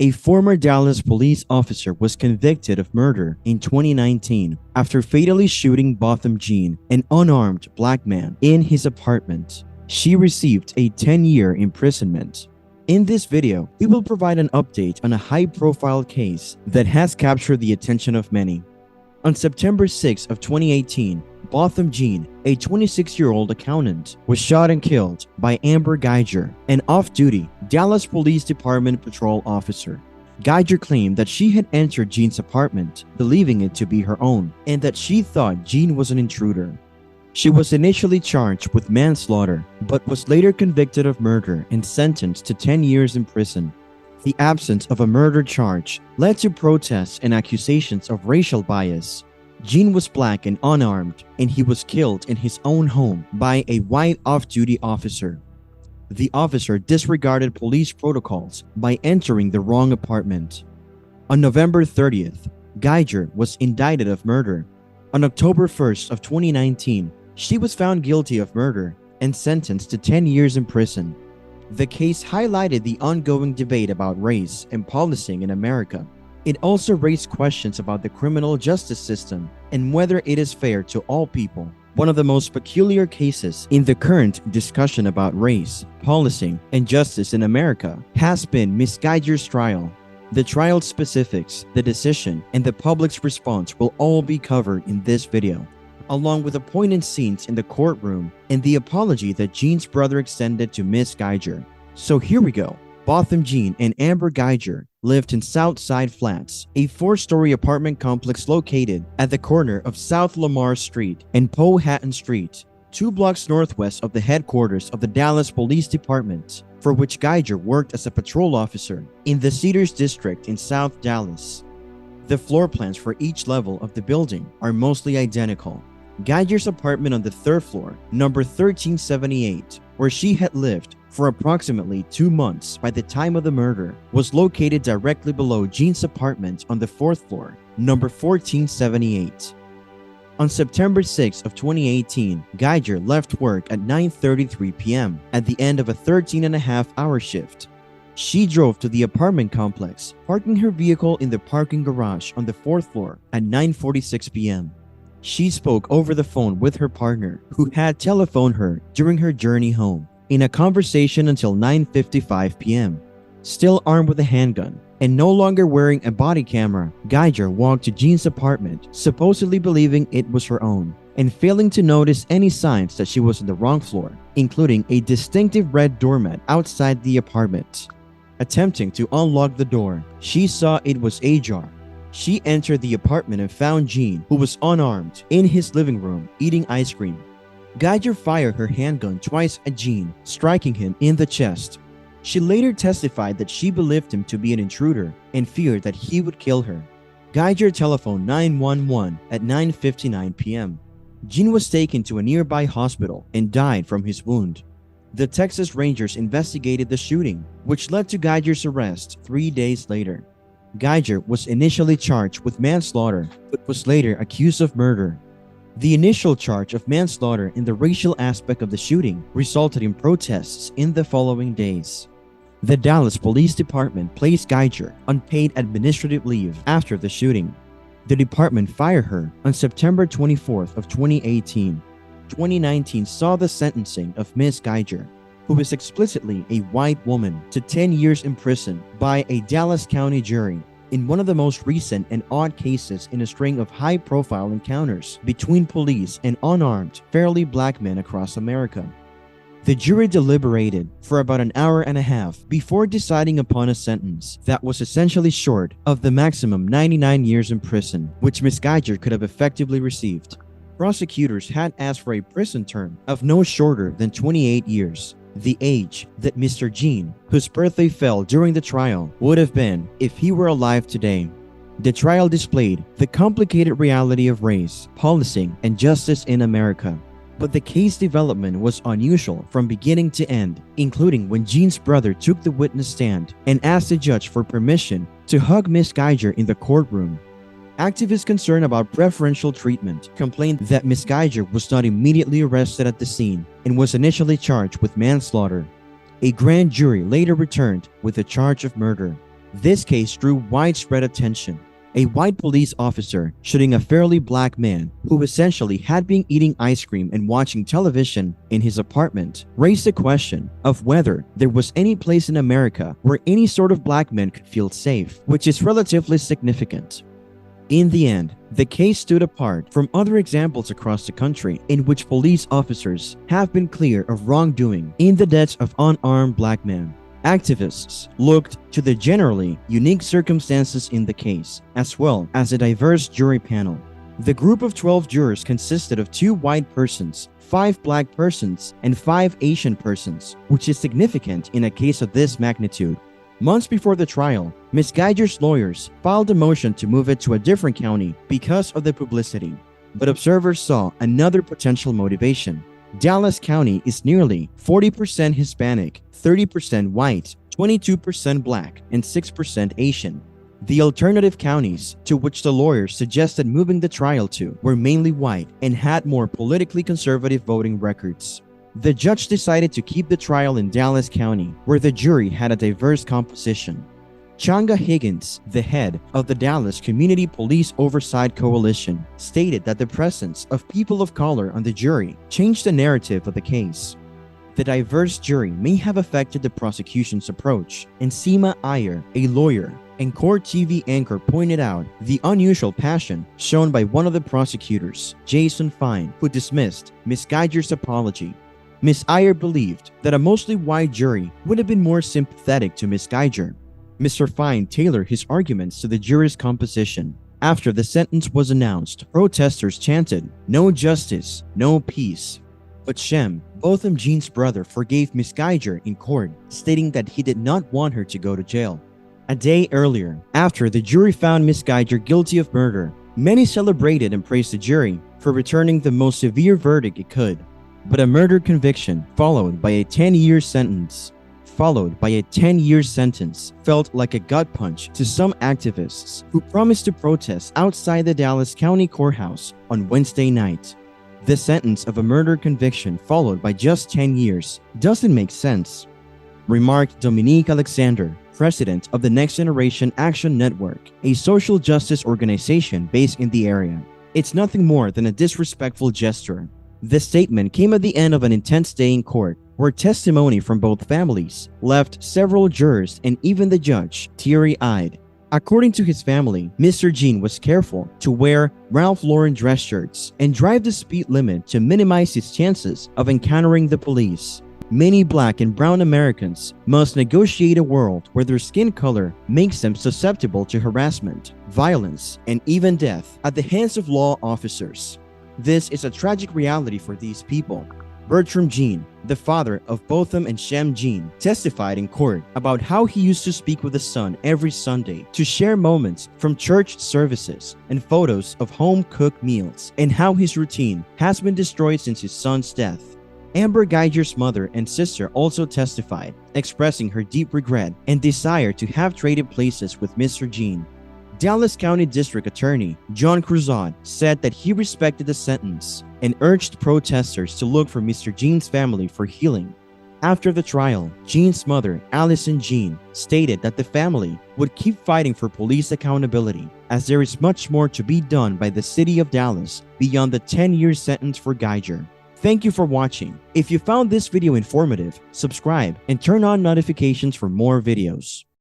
A former Dallas police officer was convicted of murder in 2019 after fatally shooting Botham Jean, an unarmed black man, in his apartment. She received a 10-year imprisonment. In this video, we will provide an update on a high-profile case that has captured the attention of many. On September 6 of 2018, Botham Jean, a 26-year-old accountant, was shot and killed by Amber Geiger, an off-duty Dallas Police Department patrol officer. Geiger claimed that she had entered Jean's apartment, believing it to be her own, and that she thought Jean was an intruder. She was initially charged with manslaughter, but was later convicted of murder and sentenced to 10 years in prison. The absence of a murder charge led to protests and accusations of racial bias. Jean was black and unarmed, and he was killed in his own home by a white off-duty officer. The officer disregarded police protocols by entering the wrong apartment. On November 30th, Geiger was indicted of murder. On October 1st of 2019, she was found guilty of murder and sentenced to 10 years in prison. The case highlighted the ongoing debate about race and policing in America. It also raised questions about the criminal justice system and whether it is fair to all people. One of the most peculiar cases in the current discussion about race, policing, and justice in America has been Ms. Geiger's trial. The trial specifics, the decision, and the public's response will all be covered in this video, along with the poignant scenes in the courtroom and the apology that Jean's brother extended to Ms. Geiger. So here we go. Botham Jean and Amber Geiger lived in Southside Flats, a 4-story apartment complex located at the corner of South Lamar Street and Powhatan Street, 2 blocks northwest of the headquarters of the Dallas Police Department, for which Geiger worked as a patrol officer in the Cedars District in South Dallas. The floor plans for each level of the building are mostly identical. Geiger's apartment on the 3rd floor, number 1378, where she had lived for approximately 2 months by the time of the murder, was located directly below Jean's apartment on the 4th floor, number 1478. On September 6 of 2018, Geiger left work at 9:33 p.m. at the end of a 13.5-hour shift. She drove to the apartment complex, parking her vehicle in the parking garage on the 4th floor at 9:46 p.m. She spoke over the phone with her partner, who had telephoned her during her journey home, in a conversation until 9:55 p.m. Still armed with a handgun and no longer wearing a body camera, Geiger walked to Jean's apartment, supposedly believing it was her own, and failing to notice any signs that she was on the wrong floor, including a distinctive red doormat outside the apartment. Attempting to unlock the door, she saw it was ajar. She entered the apartment and found Jean, who was unarmed, in his living room, eating ice cream. Geiger fired her handgun twice at Jean, striking him in the chest. She later testified that she believed him to be an intruder and feared that he would kill her. Geiger telephoned 911 at 9:59 p.m. Jean was taken to a nearby hospital and died from his wound. The Texas Rangers investigated the shooting, which led to Geiger's arrest 3 days later. Geiger was initially charged with manslaughter, but was later accused of murder. The initial charge of manslaughter in the racial aspect of the shooting resulted in protests in the following days. The Dallas Police Department placed Geiger on paid administrative leave after the shooting. The department fired her on September 24th of 2018. 2019 saw the sentencing of Ms. Geiger, who is explicitly a white woman, to 10 years in prison by a Dallas County jury in one of the most recent and odd cases in a string of high-profile encounters between police and unarmed, fairly black men across America. The jury deliberated for about an hour and a half before deciding upon a sentence that was essentially short of the maximum 99 years in prison, which Ms. Geiger could have effectively received. Prosecutors had asked for a prison term of no shorter than 28 years, the age that Mr. Jean, whose birthday fell during the trial, would have been if he were alive today. The trial displayed the complicated reality of race, policing, and justice in America. But the case development was unusual from beginning to end, including when Jean's brother took the witness stand and asked the judge for permission to hug Ms. Geiger in the courtroom. Activists concerned about preferential treatment complained that Ms. Geiger was not immediately arrested at the scene and was initially charged with manslaughter. A grand jury later returned with a charge of murder. This case drew widespread attention. A white police officer shooting a fairly black man who essentially had been eating ice cream and watching television in his apartment raised the question of whether there was any place in America where any sort of black man could feel safe, which is relatively significant. In the end, the case stood apart from other examples across the country in which police officers have been clear of wrongdoing in the deaths of unarmed black men. Activists looked to the generally unique circumstances in the case, as well as a diverse jury panel. The group of 12 jurors consisted of 2 white persons, 5 black persons, and 5 Asian persons, which is significant in a case of this magnitude. Months before the trial, Ms. Geiger's lawyers filed a motion to move it to a different county because of the publicity. But observers saw another potential motivation. Dallas County is nearly 40% Hispanic, 30% white, 22% black, and 6% Asian. The alternative counties to which the lawyers suggested moving the trial to were mainly white and had more politically conservative voting records. The judge decided to keep the trial in Dallas County, where the jury had a diverse composition. Changa Higgins, the head of the Dallas Community Police Oversight Coalition, stated that the presence of people of color on the jury changed the narrative of the case. The diverse jury may have affected the prosecution's approach, and Seema Iyer, a lawyer and court TV anchor, pointed out the unusual passion shown by one of the prosecutors, Jason Fine, who dismissed Ms. Geiger's apology. Ms. Iyer believed that a mostly white jury would have been more sympathetic to Ms. Geiger. Mr. Fine tailored his arguments to the jury's composition. After the sentence was announced, protesters chanted, "No justice, no peace." But Shem, Botham Jean's brother, forgave Ms. Geiger in court, stating that he did not want her to go to jail. A day earlier, after the jury found Ms. Geiger guilty of murder, many celebrated and praised the jury for returning the most severe verdict it could. But a murder conviction followed by a 10-year sentence felt like a gut punch to some activists who promised to protest outside the Dallas County Courthouse on Wednesday night. The sentence of a murder conviction followed by just 10 years doesn't make sense, remarked Dominique Alexander, president of the Next Generation Action Network, a social justice organization based in the area. It's nothing more than a disrespectful gesture. The statement came at the end of an intense day in court, where testimony from both families left several jurors and even the judge teary-eyed. According to his family, Mr. Jean was careful to wear Ralph Lauren dress shirts and drive the speed limit to minimize his chances of encountering the police. Many black and brown Americans must negotiate a world where their skin color makes them susceptible to harassment, violence, and even death at the hands of law officers. This is a tragic reality for these people. Bertram Jean, the father of Botham and Shem Jean, testified in court about how he used to speak with his son every Sunday to share moments from church services and photos of home-cooked meals, and how his routine has been destroyed since his son's death. Amber Geiger's mother and sister also testified, expressing her deep regret and desire to have traded places with Mr. Jean. Dallas County District Attorney John Cruzat said that he respected the sentence and urged protesters to look for Mr. Jean's family for healing. After the trial, Jean's mother, Allison Jean, stated that the family would keep fighting for police accountability, as there is much more to be done by the city of Dallas beyond the 10-year sentence for Geiger. Thank you for watching. If you found this video informative, subscribe and turn on notifications for more videos.